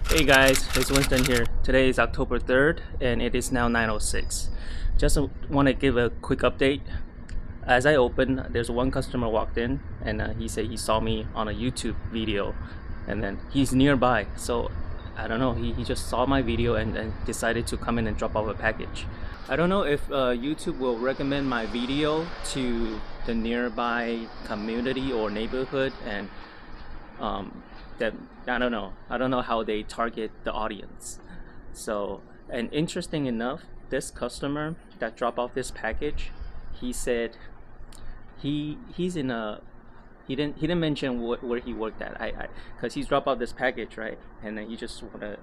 Hey guys, it's Winston here. Today is October 3rd and it is now 9:06. Just want to give a quick update. As I opened, there's one customer walked in and he said he saw me on a YouTube video and then he's nearby. So I don't know, he just saw my video and decided to come in and drop off a package. I don't know if YouTube will recommend my video to the nearby community or neighborhood, and that I don't know how they target the audience. So, and interesting enough, this customer that dropped off this package, he said he's in a he didn't mention where he worked at. I because he's dropped off this package, right, and then he just want to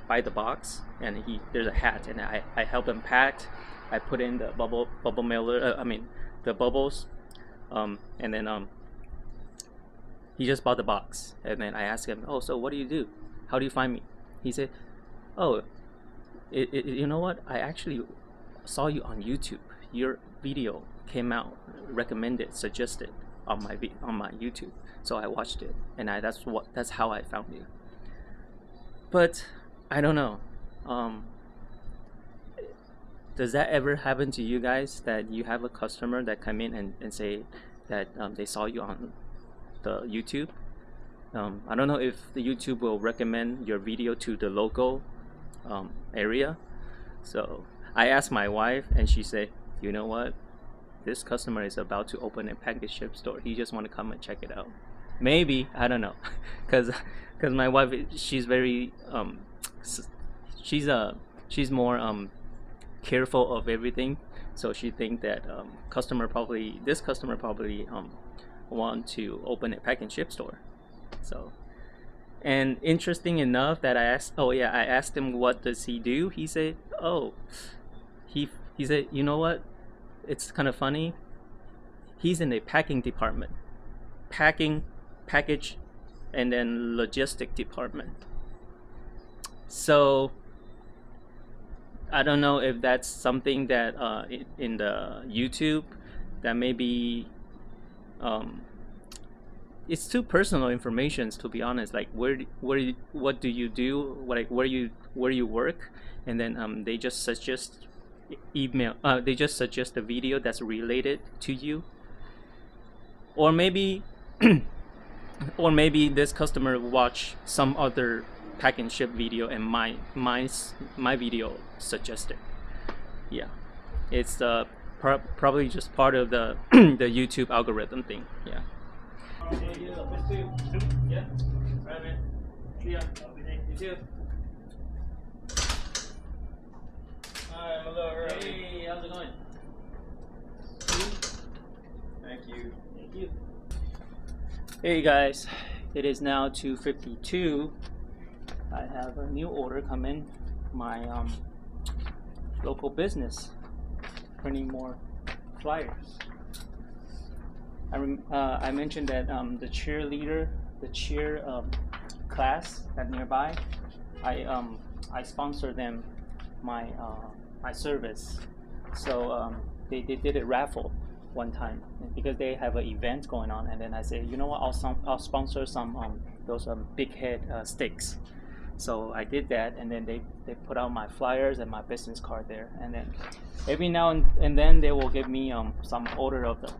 buy the box, and there's a hat, and I help him pack. I put in the bubble mailer, the bubbles, and then he just bought the box, and then I asked him, oh, so what do you do? How do you find me? He said, oh, you know what? I actually saw you on YouTube. Your video came out, recommended, suggested on my YouTube. So I watched it, and that's how I found you. But I don't know. Does that ever happen to you guys, that you have a customer that come in and say that they saw you on the YouTube? I don't know if the YouTube will recommend your video to the local area. So I asked my wife, and she said, you know what, this customer is about to open a package ship store. He just want to come and check it out. Maybe, I don't know, because my wife, she's very she's more careful of everything. So she think that this customer probably want to open a pack and ship store. So, and interesting enough that I asked him what does he do. He said, oh, he said, you know what, it's kind of funny, he's in a packing department, packing, package, and then logistic department. So I don't know if that's something that in the YouTube that maybe it's too personal information, to be honest. Like what do you do, like where you work, and then they just suggest they just suggest a video that's related to you, or maybe or maybe this customer watch some other pack and ship video and my video suggested. Yeah, it's probably just part of the the YouTube algorithm thing. Yeah. Yeah. Right, man. Yeah. You too. Alright, hello. Hey, how's it going? Thank you. Thank you. Hey guys, it is now 2:52. I have a new order come in. My local business printing more flyers. I mentioned that the cheer class at nearby, I sponsor them my service. So they did a raffle one time because they have an event going on, and then I said, you know what, I'll sponsor some those big head sticks. So I did that, and then they put out my flyers and my business card there, and then every now and then they will give me some order of the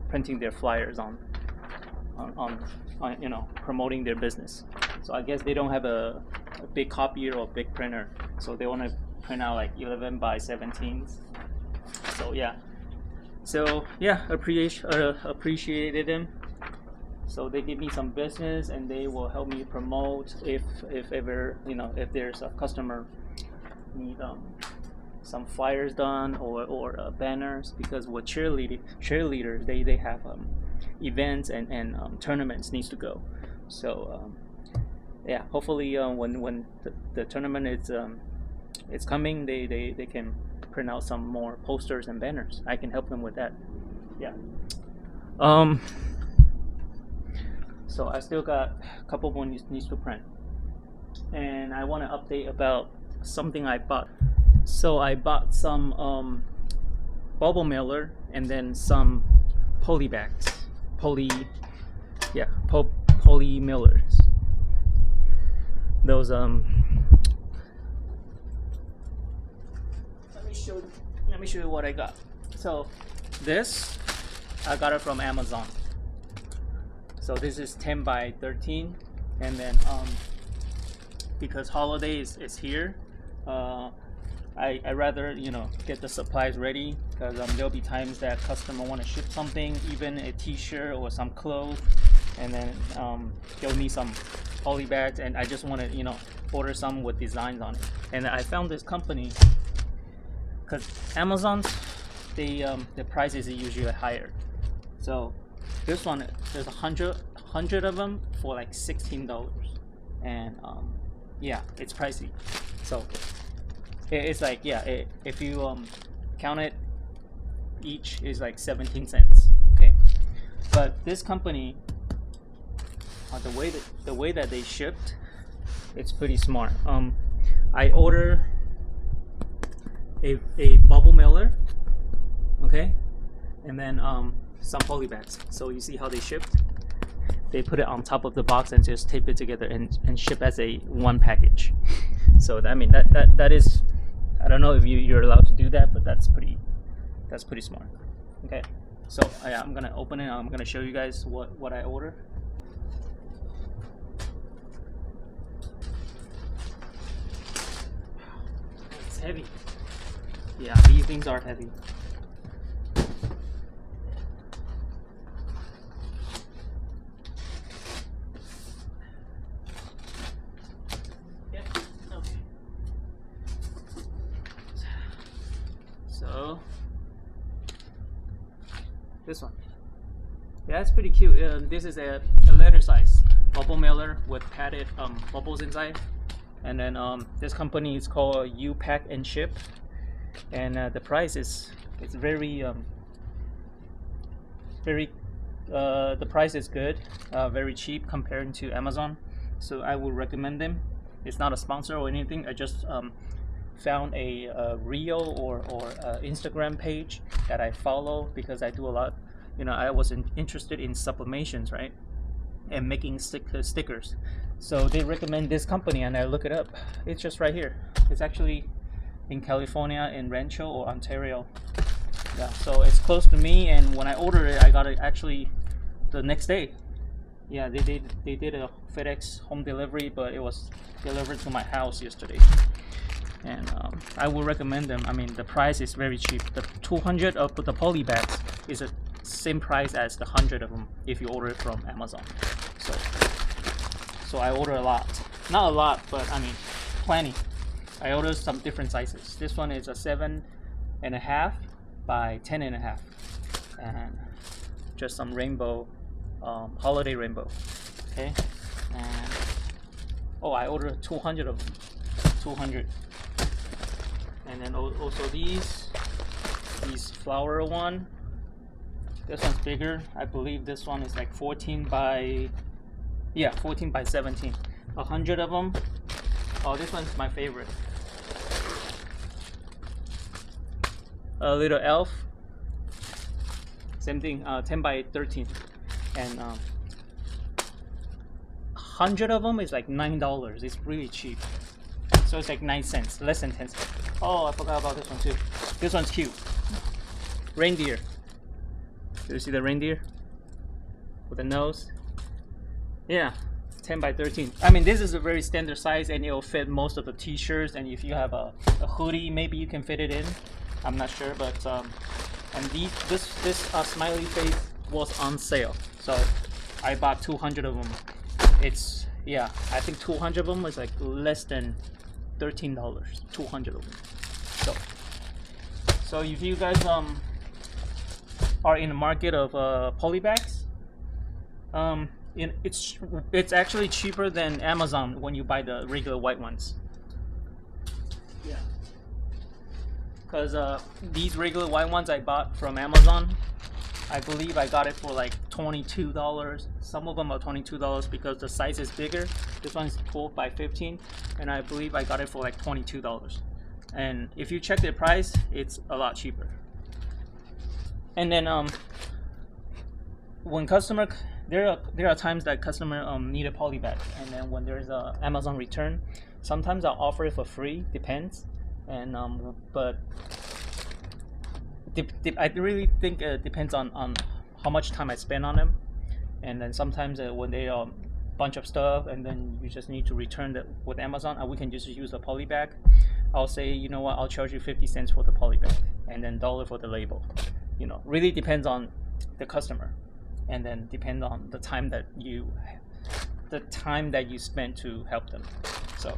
printing their flyers on you know, promoting their business. So I guess they don't have a big copier or big printer, so they want to print out like 11 by 17s. So yeah, appreciated them. So they give me some business, and they will help me promote if ever, you know, if there's a customer need some flyers done or banners, because with cheerleaders they have events and tournaments needs to go. So yeah, hopefully when the tournament is coming, they can print out some more posters and banners. I can help them with that. Yeah. So I still got a couple more needs to print, and I want to update about something I bought. So I bought some bubble mailer and then some poly bags, poly mailers. those let me show you what I got. So this I got it from Amazon. So this is 10 by 13, and then because holiday is here, I rather, you know, get the supplies ready, because there'll be times that customer want to ship something, even a t-shirt or some clothes, and then they'll need some poly bags, and I just want to, you know, order some with designs on it. And I found this company because Amazon, the prices are usually higher. So this one, there's 100 of them for like $16, and yeah, it's pricey. So it's like, yeah, if you count it, each is like 17 cents. Okay, but this company, the way that they shipped, it's pretty smart. I order a bubble mailer, okay, and then some poly bags. So you see how they shipped? They put it on top of the box and just tape it together and ship as a one package. So I mean that is, I don't know if you're allowed to do that, but that's pretty smart. Okay, so yeah, I'm gonna open it. I'm gonna show you guys what I ordered. It's heavy. Yeah, these things are heavy. Yeah, okay. So this one, yeah, it's pretty cute. This is a letter size bubble mailer with padded bubbles inside. And then this company is called U Pack and Ship, and the price is, it's very the price is good, very cheap compared to Amazon. So I would recommend them. It's not a sponsor or anything. I just found a reel or Instagram page that I follow, because I do a lot, you know, I was interested in sublimations, right, and making stickers. So they recommend this company, and I look it up. It's just right here. It's actually in California, in Rancho or Ontario. Yeah, so it's close to me, and when I ordered it, I got it actually the next day. Yeah, they did a FedEx home delivery, but it was delivered to my house yesterday. And I would recommend them. I mean, the price is very cheap. The 200 of the poly bags is the same price as the 100 of them if you order it from Amazon. So I order a lot. Not a lot, but I mean, plenty. I ordered some different sizes. This one is a 7.5 by 10.5, and just some rainbow, holiday rainbow. Okay, and oh, I ordered 200 of them. 200. And then also these flower one. This one's bigger. I believe this one is like 14 by 17. 100 of them. Oh, this one's my favorite. A little elf. Same thing. 10 by 13. And 100 of them is like $9. It's really cheap. So it's like 9 cents, less than 10 cents. Oh, I forgot about this one too. This one's cute. Reindeer. Do you see the reindeer with the nose? Yeah, 10 by 13. I mean, this is a very standard size, and it'll fit most of the t-shirts, and if you have a hoodie, maybe you can fit it in. I'm not sure, but and this smiley face was on sale, so I bought 200 of them. It's, yeah, I think 200 of them was like less than $13. 200 of them. So if you guys are in the market of poly bags, it's actually cheaper than Amazon when you buy the regular white ones. Yeah, because these regular white ones I bought from Amazon, I believe I got it for like $22. Some of them are $22 because the size is bigger. This one's 12 by 15, and I believe I got it for like $22. And if you check the price, it's a lot cheaper. And then when customer there are times that customer need a poly bag, and then when there's a Amazon return, sometimes I'll offer it for free, depends. And but I really think it depends on how much time I spend on them. And then sometimes when they bunch of stuff and then you just need to return that with Amazon, we can just use a poly bag. I'll say, you know what, I'll charge you 50 cents for the poly bag and then $1 for the label. You know, really depends on the customer, and then depend on the time that you spend to help them. So